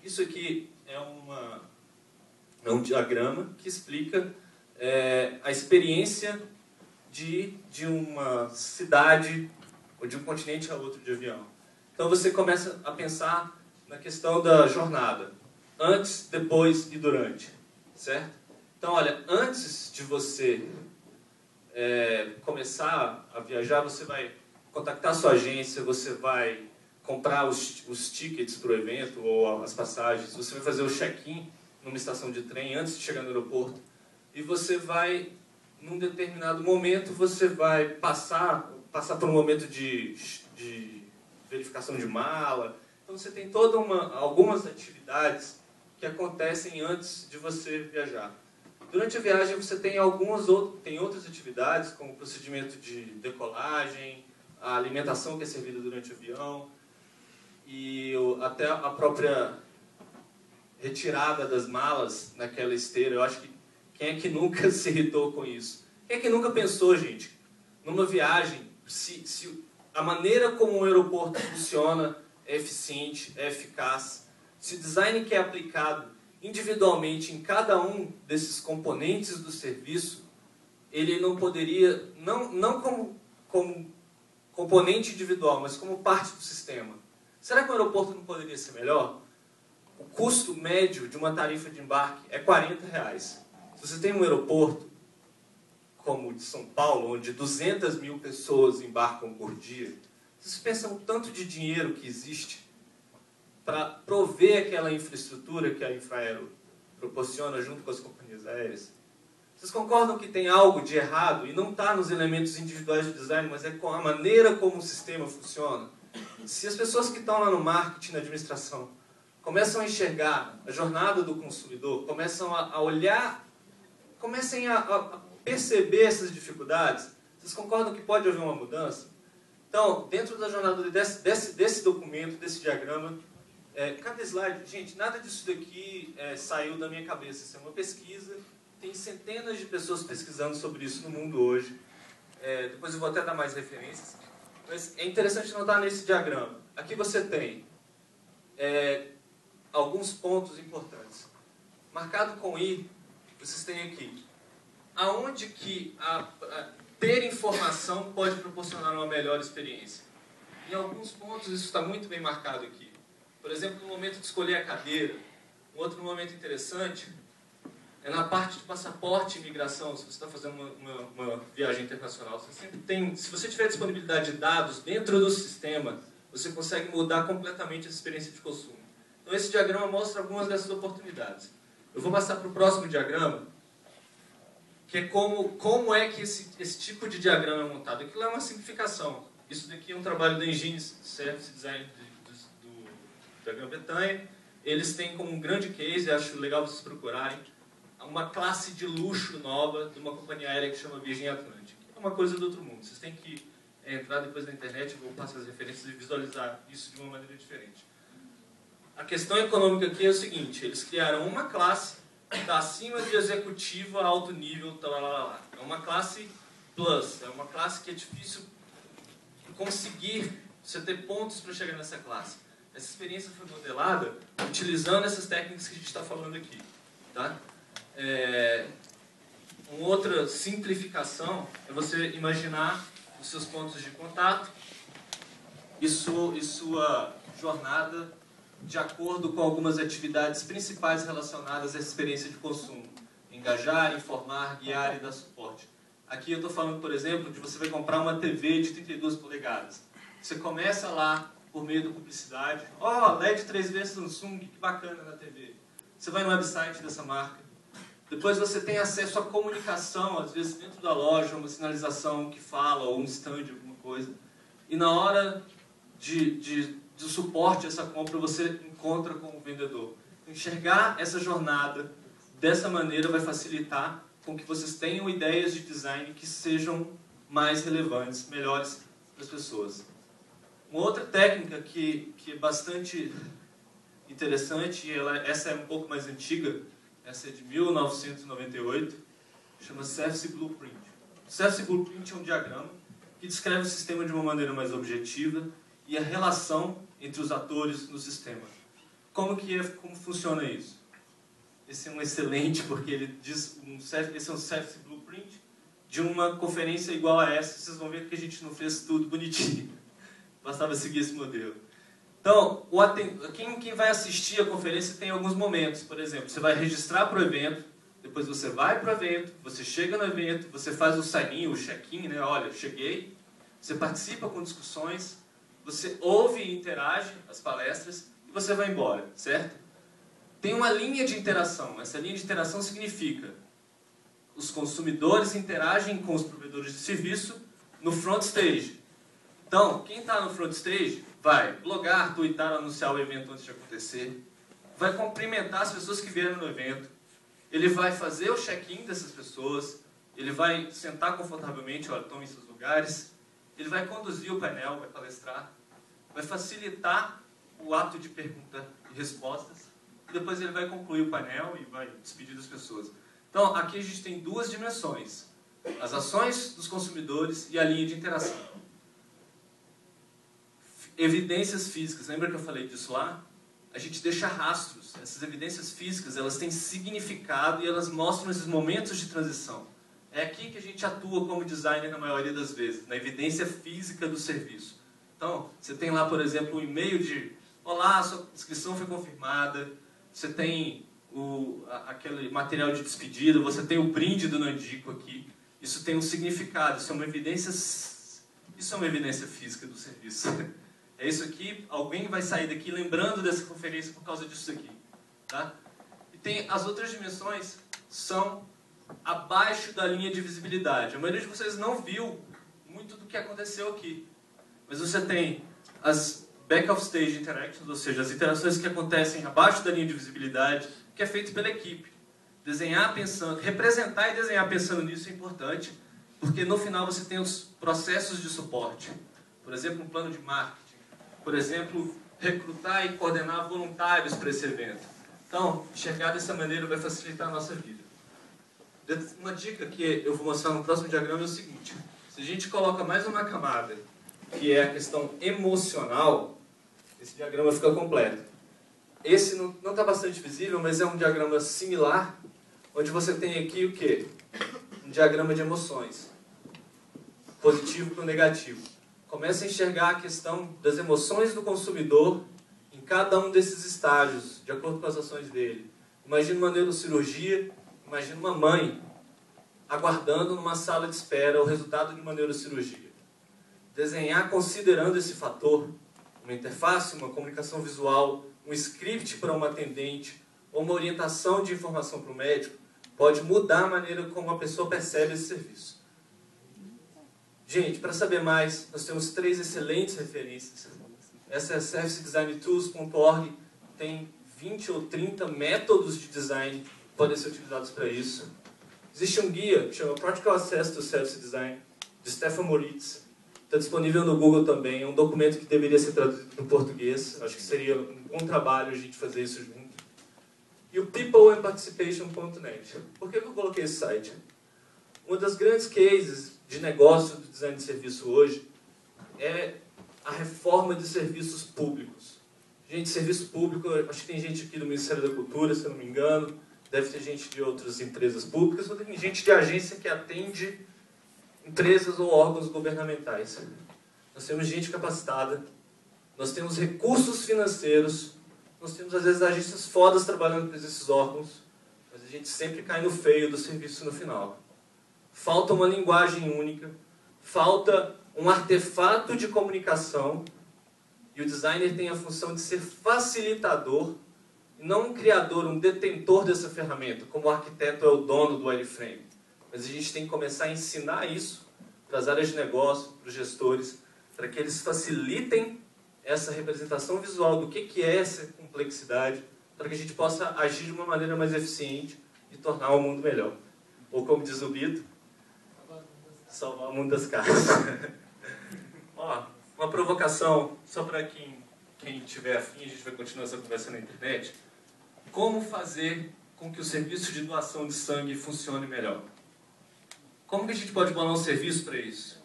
Isso aqui é um diagrama que explica a experiência de uma cidade ou de um continente a outro de avião. Então você começa a pensar na questão da jornada, antes, depois e durante, certo? Então, olha, antes de você começar a viajar, você vai contactar a sua agência, você vai comprar os tickets para o evento ou as passagens, você vai fazer o check-in numa estação de trem antes de chegar no aeroporto e você vai, num determinado momento, você vai passar por um momento de verificação de mala. Então você tem algumas atividades que acontecem antes de você viajar. Durante a viagem você tem outras atividades, como o procedimento de decolagem, a alimentação que é servida durante o avião e até a própria retirada das malas naquela esteira. Eu acho que quem é que nunca se irritou com isso? Quem é que nunca pensou, gente, numa viagem, se a maneira como o aeroporto funciona é eficiente, é eficaz, se o design que é aplicado individualmente em cada um desses componentes do serviço, ele não poderia, não como componente individual, mas como parte do sistema. Será que o aeroporto não poderia ser melhor? O custo médio de uma tarifa de embarque é R$40. Se você tem um aeroporto como o de São Paulo, onde 200 mil pessoas embarcam por dia, vocês pensam o tanto de dinheiro que existe para prover aquela infraestrutura que a Infraero proporciona junto com as companhias aéreas? Vocês concordam que tem algo de errado, e não está nos elementos individuais de design, mas é com a maneira como o sistema funciona? Se as pessoas que estão lá no marketing, na administração, começam a enxergar a jornada do consumidor, começam a olhar, comecem a perceber essas dificuldades, vocês concordam que pode haver uma mudança? Então, dentro da jornada desse documento, desse diagrama, cada slide, gente, nada disso daqui saiu da minha cabeça. Isso é uma pesquisa, tem centenas de pessoas pesquisando sobre isso no mundo hoje. Depois eu vou até dar mais referências. Mas é interessante notar nesse diagrama. Aqui você tem alguns pontos importantes. Marcado com I, vocês têm aqui. Aonde que ter informação pode proporcionar uma melhor experiência? Em alguns pontos isso está muito bem marcado aqui. Por exemplo, no momento de escolher a cadeira. Um outro momento interessante é na parte de passaporte e imigração. Se você está fazendo uma viagem internacional, você sempre tem, se você tiver disponibilidade de dados dentro do sistema, você consegue mudar completamente a experiência de consumo. Então esse diagrama mostra algumas dessas oportunidades. Eu vou passar para o próximo diagrama, que é como é que esse tipo de diagrama é montado. Aquilo é uma simplificação. Isso daqui é um trabalho da Engine Service Design da Grã-Bretanha. Eles têm como um grande case, acho legal vocês procurarem, uma classe de luxo nova de uma companhia aérea que chama Virgin Atlantic. É uma coisa do outro mundo. Vocês têm que entrar depois na internet, eu vou passar as referências e visualizar isso de uma maneira diferente. A questão econômica aqui é o seguinte: eles criaram uma classe que está acima de executivo a alto nível, é uma classe plus, é uma classe que é difícil conseguir você ter pontos para chegar nessa classe. Essa experiência foi modelada utilizando essas técnicas que a gente está falando aqui. Tá? Uma outra simplificação é você imaginar os seus pontos de contato e sua jornada de acordo com algumas atividades principais relacionadas à experiência de consumo. Engajar, informar, guiar e dar suporte. Aqui eu estou falando, por exemplo, de você vai comprar uma TV de 32 polegadas. Você começa lá por meio da publicidade. LED 3D Samsung, que bacana na TV. Você vai no website dessa marca. Depois você tem acesso à comunicação, às vezes dentro da loja, uma sinalização que fala, ou um stand, alguma coisa. E na hora de suporte a essa compra, você encontra com o vendedor. Enxergar essa jornada dessa maneira vai facilitar com que vocês tenham ideias de design que sejam mais relevantes, melhores para as pessoas. Uma outra técnica que é bastante interessante, essa é um pouco mais antiga, essa é de 1998, chama Service Blueprint. O Service Blueprint é um diagrama que descreve o sistema de uma maneira mais objetiva e a relação entre os atores no sistema. Como funciona isso? Esse é um excelente, porque ele diz, esse é um service blueprint de uma conferência igual a essa. Vocês vão ver que a gente não fez tudo bonitinho. Bastava seguir esse modelo. Então, quem vai assistir a conferência tem alguns momentos. Por exemplo, você vai registrar para o evento, depois você vai para o evento, você chega no evento, você faz o sign-in, o check-in, né? Olha, cheguei. Você participa com discussões, você ouve e interage as palestras e você vai embora, certo? Tem uma linha de interação. Essa linha de interação significa os consumidores interagem com os provedores de serviço no front stage. Então, quem está no front stage vai blogar, tweetar, anunciar o evento antes de acontecer, vai cumprimentar as pessoas que vieram no evento, ele vai fazer o check-in dessas pessoas, ele vai sentar confortavelmente, olha, estão em seus lugares, ele vai conduzir o painel, vai palestrar, vai facilitar o ato de pergunta e respostas, e depois ele vai concluir o painel e vai despedir das pessoas. Então, aqui a gente tem duas dimensões, as ações dos consumidores e a linha de interação. Evidências físicas, lembra que eu falei disso lá? A gente deixa rastros. Essas evidências físicas, elas têm significado e elas mostram esses momentos de transição. É aqui que a gente atua como designer na maioria das vezes, na evidência física do serviço. Então, você tem lá, por exemplo, um e-mail de olá, sua inscrição foi confirmada, você tem aquele material de despedida, você tem o brinde do Nandico aqui. Isso tem um significado, isso é uma evidência física do serviço. É isso aqui, alguém vai sair daqui lembrando dessa conferência por causa disso aqui. Tá? E tem as outras dimensões, são abaixo da linha de visibilidade. A maioria de vocês não viu muito do que aconteceu aqui. Mas você tem as back of stage interactions, ou seja, as interações que acontecem abaixo da linha de visibilidade, que é feito pela equipe. Desenhar pensando, representar e desenhar pensando nisso é importante, porque no final você tem os processos de suporte. Por exemplo, um plano de marketing. Por exemplo, recrutar e coordenar voluntários para esse evento. Então, enxergar dessa maneira vai facilitar a nossa vida. Uma dica que eu vou mostrar no próximo diagrama é o seguinte. Se a gente coloca mais uma camada, que é a questão emocional, esse diagrama fica completo. Esse não está bastante visível, mas é um diagrama similar, onde você tem aqui o quê? Um diagrama de emoções. Positivo para o negativo. Começa a enxergar a questão das emoções do consumidor em cada um desses estágios, de acordo com as ações dele. Imagina uma neurocirurgia, imagina uma mãe aguardando numa sala de espera o resultado de uma neurocirurgia. Desenhar considerando esse fator, uma interface, uma comunicação visual, um script para uma atendente, ou uma orientação de informação para o médico, pode mudar a maneira como a pessoa percebe esse serviço. Gente, para saber mais, nós temos 3 excelentes referências. Essa é servicedesigntools.org, tem 20 ou 30 métodos de design que podem ser utilizados para isso. Existe um guia que chama Practical Access to Service Design, de Stefan Moritz. Está disponível no Google também. É um documento que deveria ser traduzido para o português. Acho que seria um bom trabalho a gente fazer isso junto. E o peopleandparticipation.net. Por que eu coloquei esse site? Uma das grandes cases de negócio do design de serviço hoje é a reforma de serviços públicos. Gente, serviço público, acho que tem gente aqui do Ministério da Cultura, se eu não me engano, deve ter gente de outras empresas públicas, ou tem gente de agência que atende empresas ou órgãos governamentais. Nós temos gente capacitada, nós temos recursos financeiros, nós temos às vezes agências fodas trabalhando para esses órgãos, mas a gente sempre cai no feio do serviço no final. Falta uma linguagem única, falta um artefato de comunicação, e o designer tem a função de ser facilitador, e não um criador, um detentor dessa ferramenta, como o arquiteto é o dono do wireframe. Mas a gente tem que começar a ensinar isso para as áreas de negócio, para os gestores, para que eles facilitem essa representação visual do que é essa complexidade, para que a gente possa agir de uma maneira mais eficiente e tornar o mundo melhor. Ou como diz o Bito, salvar o mundo das casas. Ó, uma provocação, só para quem tiver afim, a gente vai continuar essa conversa na internet. Como fazer com que o serviço de doação de sangue funcione melhor? Como que a gente pode bolar um serviço para isso?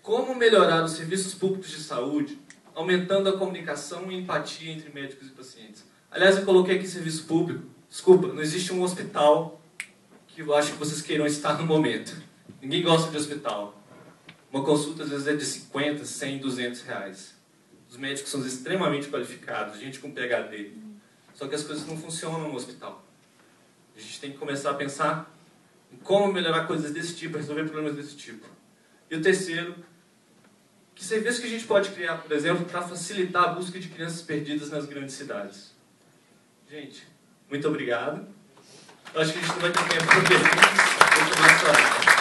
Como melhorar os serviços públicos de saúde aumentando a comunicação e empatia entre médicos e pacientes. Aliás, eu coloquei aqui serviço público. Desculpa, não existe um hospital que eu acho que vocês queiram estar no momento. Ninguém gosta de hospital. Uma consulta, às vezes, é de 50, 100, 200 reais. Os médicos são extremamente qualificados, gente com PhD. Só que as coisas não funcionam no hospital. A gente tem que começar a pensar em como melhorar coisas desse tipo, resolver problemas desse tipo. E o terceiro, que serviço que a gente pode criar, por exemplo, para facilitar a busca de crianças perdidas nas grandes cidades? Gente, muito obrigado. Eu acho que a gente não vai ter tempo para perguntas.